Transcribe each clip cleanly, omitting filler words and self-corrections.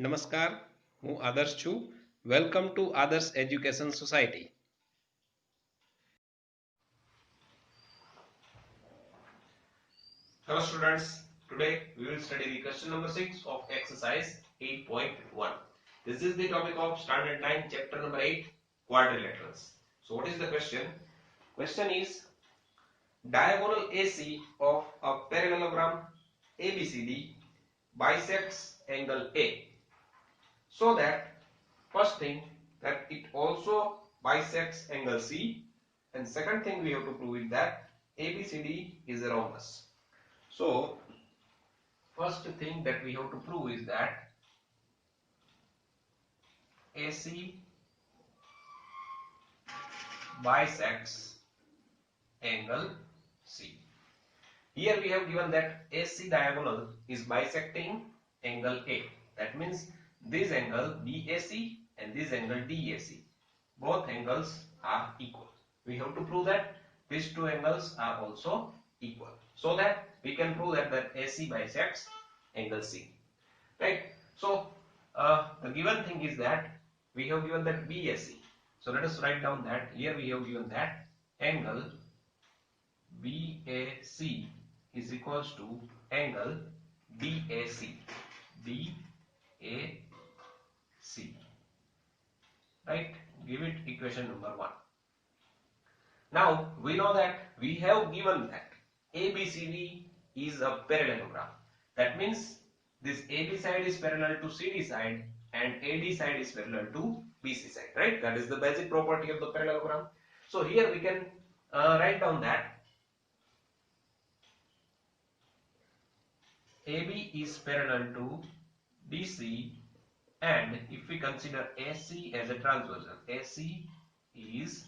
નમસ્કાર, હું આદર્શ છું. વેલકમ ટુ આદર્શ education society. Hello students, today we will study the question number 6 of exercise 8.1. This is the topic of standard 9 chapter number 8 quadrilaterals. So what is the question? Question is diagonal AC of a parallelogram ABCD bisects angle A, so that first thing that it also bisects angle C, and second thing we have to prove is that ABCD is a rhombus. So first thing that we have to prove is that AC bisects angle C. Here we have given that AC diagonal is bisecting angle A. That means this angle BAC and this angle DAC, both angles are equal. We have to prove that these two angles are also equal, so that we can prove that AC bisects angle C. Right? So the given thing is that we have given that BAC. So let us write down that here we have given that angle BAC is equals to angle DAC. DAC. Right? Give it equation number 1. Now we know that we have given that ABCD is a parallelogram. That means this AB side is parallel to CD side and AD side is parallel to BC side. Right? That is the basic property of the parallelogram. So here we can write down that AB is parallel to DC, and if we consider AC as a transversal, AC is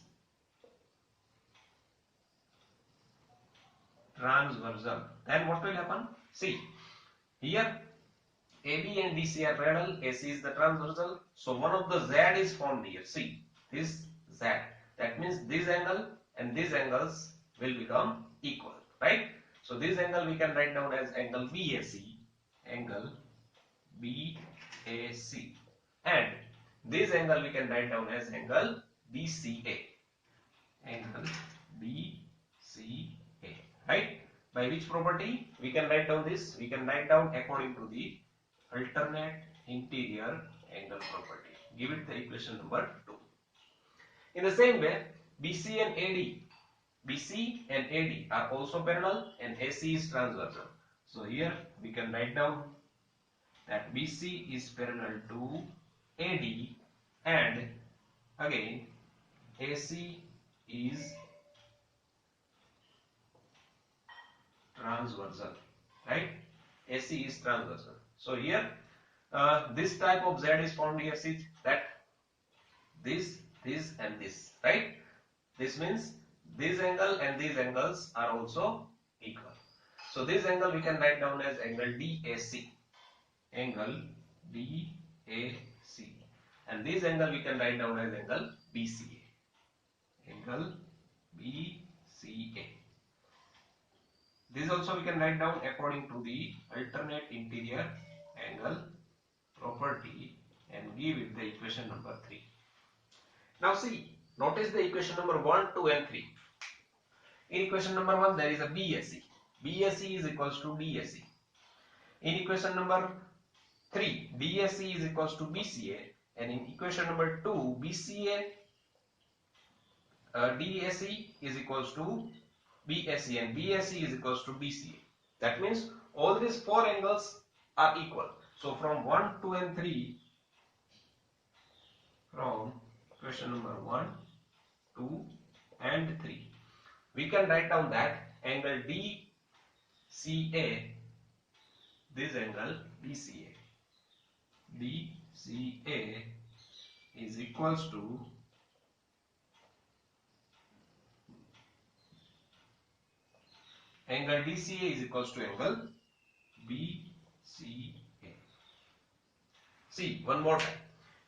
transversal, then what will happen? See, here AB and DC are parallel, AC is the transversal, so one of the Z is formed here. See, this Z, that means this angle and these angles will become equal, right? So this angle we can write down as angle BAC, angle BAC, and this angle we can write down as angle BCA, angle BCA, right? By which property we can write down this? We can write down according to the alternate interior angle property. Give it the equation number 2. In the same way, BC and AD, BC and AD are also parallel and AC is transversal. So here we can write down that BC is parallel to AD, and again AC is transversal, right? AC is transversal. So here this type of Z is formed here. See that this and this, right? This means this angle and these angles are also equal. So this angle we can write down as angle DAC, angle DAC, and this angle we can write down as angle BCA, angle BCA. This also we can write down according to the alternate interior angle property and give it the equation number 3. Now see, notice the equation number 1, 2 and 3. In equation number 1 there is a BAC. BAC is equals to DAC. In equation number 3, DAC is equals to BCA, and in equation number 2, BCA DAC is equals to BAC, and BAC is equals to BCA. That means all these four angles are equal. So from 1, 2 and 3, from question number 1, 2 and 3, we can write down that angle DCA, this angle DCA is equals to angle DCA is equals to angle BCA. See, one more time.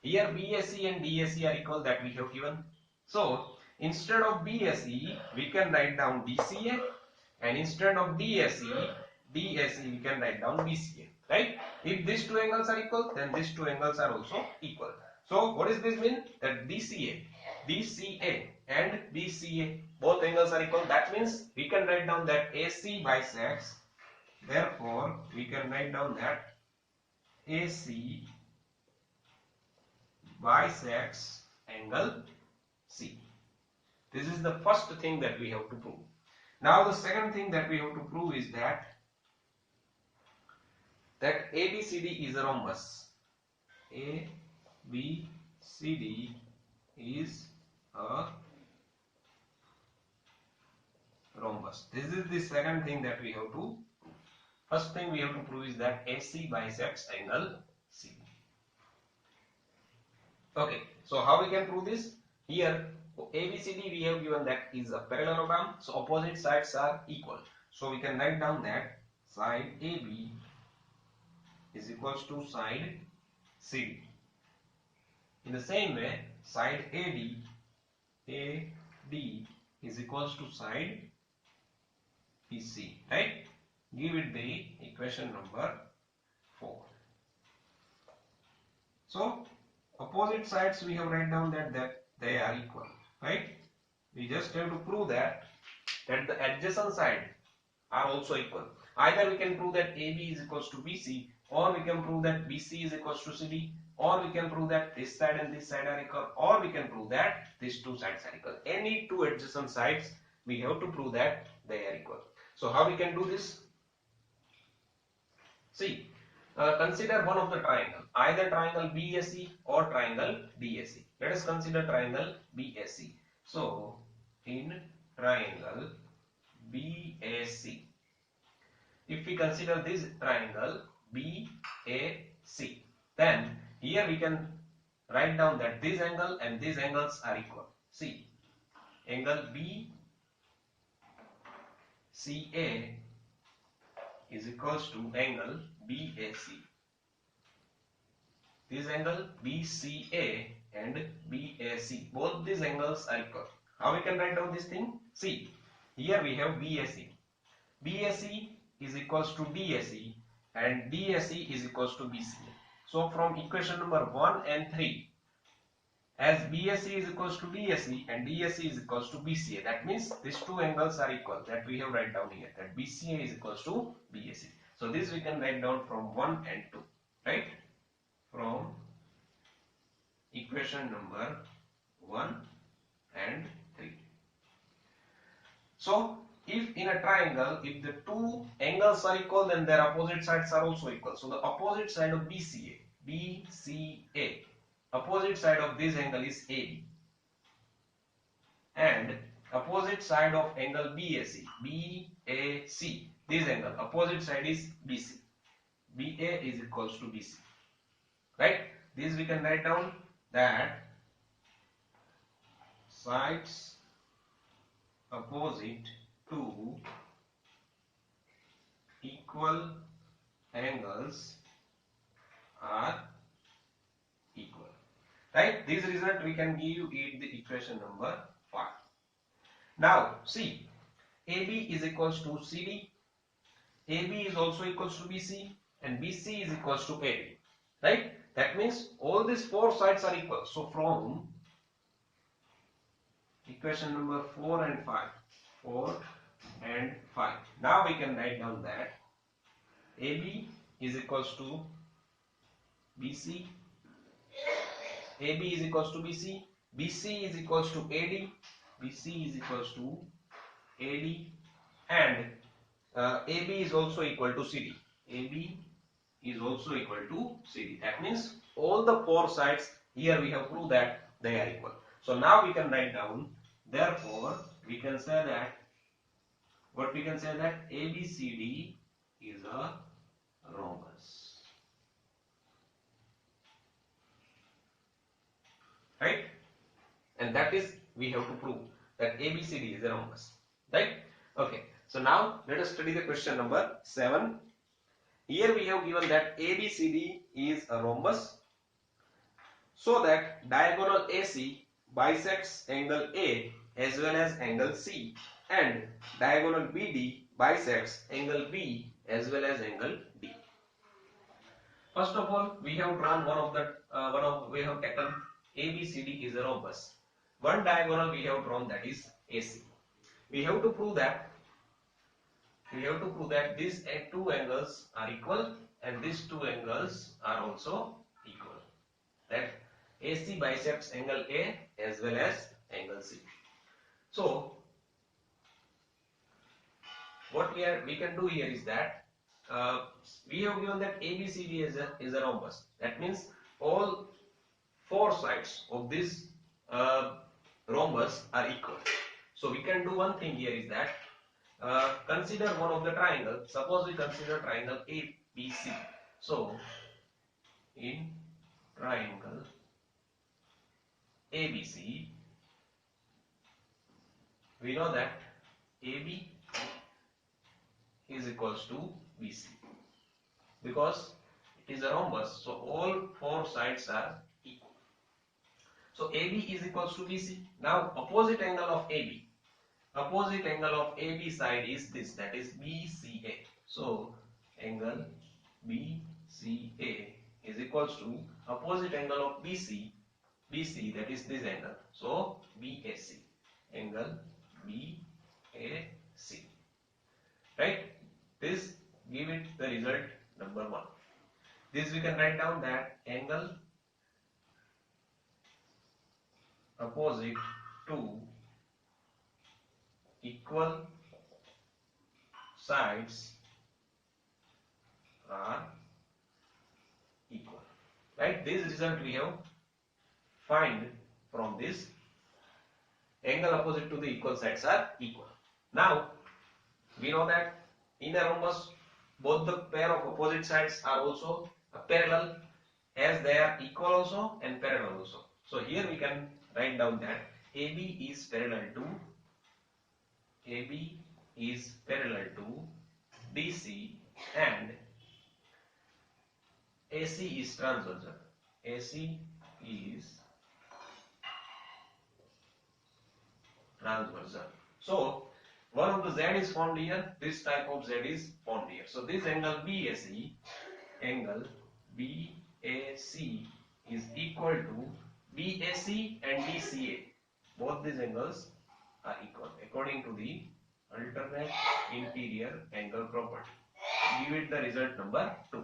Here BAC and DAC are equal, that we have given. So instead of BAC we can write down DCA, and instead of DAC we can write down BCA, right? If these two angles are equal, then these two angles are also equal. So what does this mean? That BCA and BCA both angles are equal. That means we can write down that AC bisects. Therefore, we can write down that AC bisects angle C. This is the first thing that we have to prove. Now the second thing that we have to prove is that ABCD is a rhombus. ABCD is a rhombus. This is the second thing that we have to prove. First thing we have to prove is that AC bisects angle C. Okay, so how we can prove this? Here ABCD we have given that is a parallelogram, so opposite sides are equal. So we can write down that side AB is equals to side CD. In the same way, side AD is equals to side BC, right? Give it the equation number 4. So opposite sides we have written down that they are equal, right? We just have to prove that the adjacent side are also equal. Either we can prove that AB is equals to BC, or we can prove that BC is equals to CD, or we can prove that this side and this side are equal, or we can prove that these two sides are equal. Any two adjacent sides we have to prove that they are equal. So how we can do this? See, consider one of the triangle, either triangle BAC or triangle DAC. Let us consider triangle BAC. So in triangle BAC, if we consider this triangle BAC, then here we can write down that this angle and these angles are equal. See, angle BCA is equals to angle BAC. This angle BCA and BAC, both these angles are equal. How we can write down this thing? See, here we have BAC. BAC is equals to DAC and DAC is equals to BCA. So from equation number 1 and 3, as BAC is equals to DAC and DAC is equals to BCA, that means these two angles are equal. That we have write down here, that BCA is equals to BAC. So this we can write down from 1 and 2, right? From equation number 1 and 3. So if in a triangle, if the two angles are equal, then their opposite sides are also equal. So the opposite side of BCA, opposite side of this angle is AB, and opposite side of angle BAC, this angle, opposite side is BC. BA is equals to BC, right? This we can write down that sides opposite to equal angles are equal, right? This result we can give it the equation number 5. Now see, AB is equals to CD, AB is also equals to BC, and BC is equals to AB, right? That means all these four sides are equal. So from equation number 4 and 5, now we can write down that AB is equals to BC, AB is equals to BC, BC is equals to AD, BC is equals to AD, and AB is also equal to CD. AB is also equal to CD. That means all the four sides here we have proved that they are equal. So now we can write down, therefore we can say that, what we can say that ABCD is a rhombus, right? And that is, we have to prove that ABCD is a rhombus, right? Okay, so now let us study the question number 7. Here we have given that ABCD is a rhombus, so that diagonal AC bisects angle A as well as angle C, and diagonal BD bisects angle B as well as angle D. First of all, we have drawn we have taken ABCD is a rhombus. One diagonal we have drawn, that is AC. We have to prove that these two angles are equal and these two angles are also equal. That AC bisects angle A as well as angle C. So what we can do here is that we have given that ABCD is a rhombus. That means all four sides of this rhombus are equal. So we can do one thing here is that consider one of the triangle. Suppose we consider triangle ABC. So in triangle ABC, we know that AB is equals to BC because it is a rhombus. So all four sides are equal. So AB is equals to BC. Now opposite angle of AB. Opposite angle of AB side is this, that is BCA. So angle BCA is equals to opposite angle of BC, that is this angle. So BAC, angle BAC. Right? This give it the result number 1. This we can write down that angle opposite to equal sides are equal. Right? This result we have find from this angle opposite to the equal sides are equal. Now we know that in a rhombus both the pair of opposite sides are also parallel, as they are equal also and parallel also. So here we can write down that AB is parallel to BC and AC is transversal. AC is transversal. So one of the Z is found here, this type of Z is found here. So this angle BAC is equal to BAC and BCA. Both these angles are equal according to the alternate interior angle property. Give it the result number 2.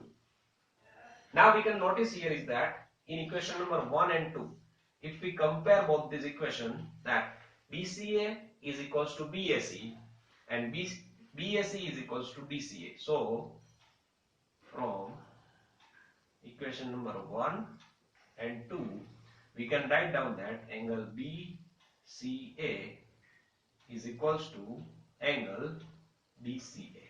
Now we can notice here is that in equation number 1 and 2, if we compare both these equations, that BCA is equals to BAC and BAC is equals to BCA. So from equation number 1 and 2, we can write down that angle BCA is equals to angle BCA.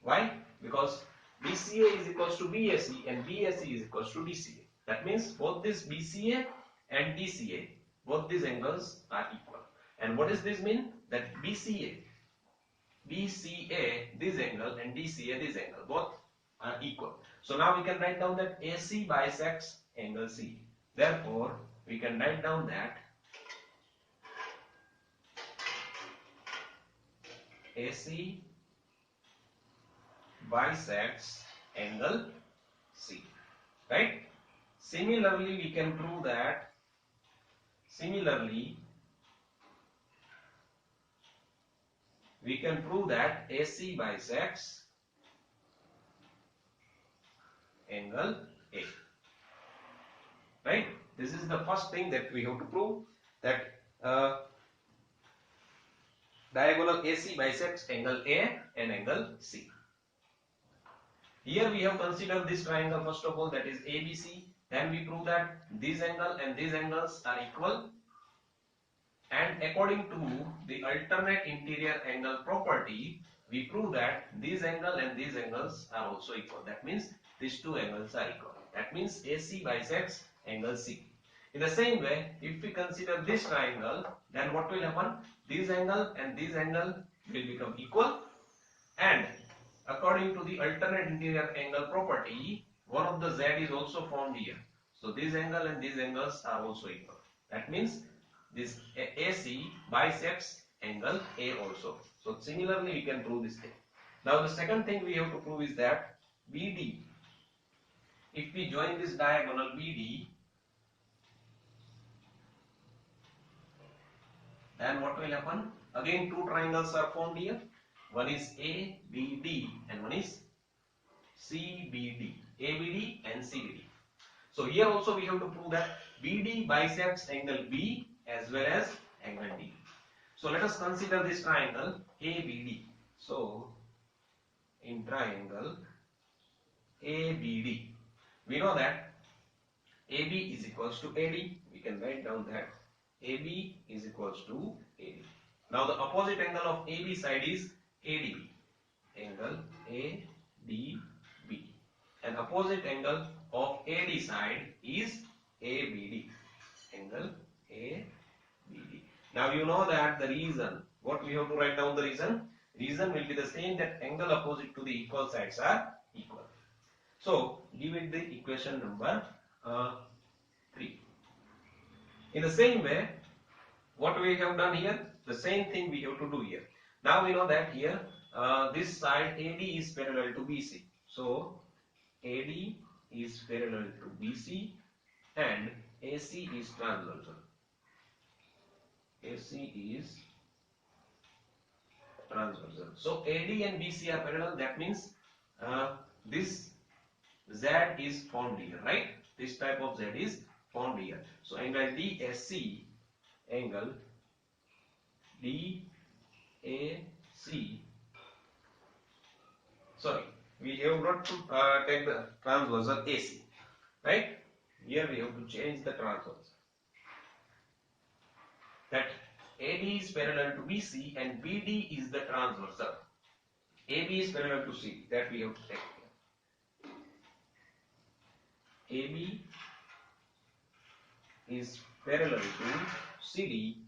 Why? Because BCA is equals to BAC and BAC is equals to BCA. That means both this BCA and BCA, both these angles are equal. And what does this mean? That BCA this angle and BCA this angle, both are equal. So now we can write down that AC bisects angle C. Therefore, we can write down that AC bisects angle C. Right? Similarly, we can prove that AC bisects angle A. Right? This is the first thing that we have to prove, that diagonal AC bisects angle A and angle C. Here we have considered this triangle first of all, that is ABC. Then we prove that this angle and these angles are equal. And according to the alternate interior angle property, we prove that this angle and these angles are also equal. That means these two angles are equal. That means AC bisects angle C. In the same way, if we consider this triangle, then what will happen? This angle and this angle will become equal. And according to the alternate interior angle property, one of the Z is also found here. So this angle and these angles are also equal. That means this AC bisects angle A also. So similarly we can prove this thing. Now the second thing we have to prove is that BD if we join this diagonal BD, then what will happen? Again, two triangles are formed here. One is ABD and one is CBD. ABD and CBD. So here also we have to prove that BD bisects angle B as well as angle D. So let us consider this triangle ABD. So in triangle ABD, we know that AB is equals to AD. We can write down that AB is equals to AD. Now the opposite angle of AB side is ADB. Angle ADB. And opposite angle of AD side is ABD. Angle ABD. Now you know that the reason, what we have to write down the reason? Reason will be the same, that angle opposite to the equal sides are equal. So give it the equation number 3. In the same way, what we have done here, the same thing we have to do here. Now we know that here this side AD is parallel to BC. So AD is parallel to BC and AC is transversal. AC is transversal. So AD and BC are parallel. That means this Z is formed here, right? This type of Z is formed here. So angle DSC, angle DAC. Sorry, we have not to take the transversal AC, right? Here we have to change the transversal. That AD is parallel to BC and BD is the transversal. AB is parallel to CD. That we have to take here. AB is parallel to CD.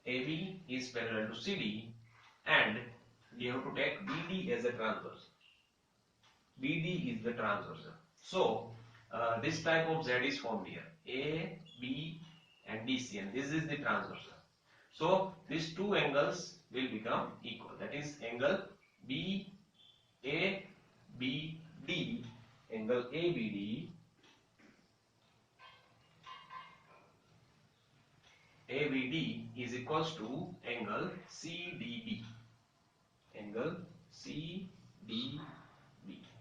AB is parallel to CD, and we have to take BD as a transversal. BD is the transversal. So this type of Z is formed here. A, B and DC, and this is the transversal. So these two angles will become equal. That is angle BABD, angle ABD, ABD is equals to angle CDB, angle CDB,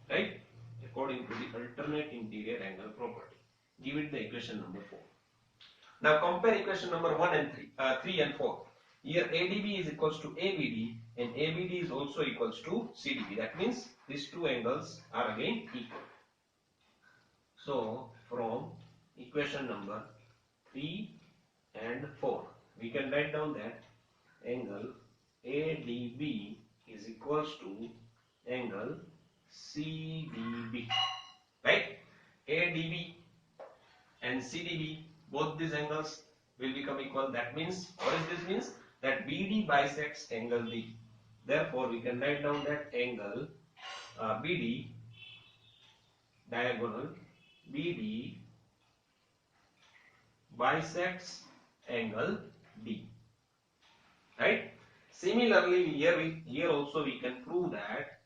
right? According to the alternate interior angle property. Give it the equation number 4. Now compare equation number 1 and 3 and 4. Here ADB is equals to ABD and ABD is also equals to CDB. That means these two angles are again equal. So from equation number 3 and 4, we can write down that angle ADB is equals to angle CDB, right? ADB and CDB, both these angles will become equal. That means, what is this means? That BD bisects angle D. Therefore, we can write down that angle BD, diagonal BD bisects angle D, right? Similarly, here also we can prove that.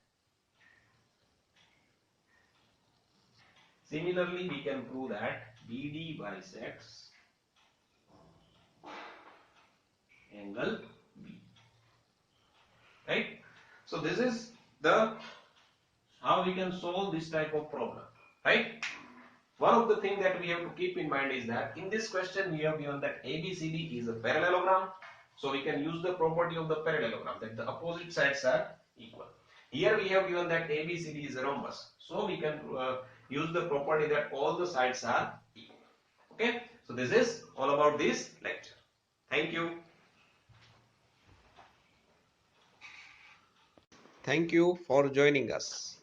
Similarly, we can prove that BD bisects angle B, right? So this is the how we can solve this type of problem, right? One of the things that we have to keep in mind is that in this question we have given that ABCD is a parallelogram, so we can use the property of the parallelogram, that the opposite sides are equal. Here we have given that ABCD is a rhombus, so we can use the property that all the sides are equal. Okay, so this is all about this lecture. Thank you. Thank you for joining us.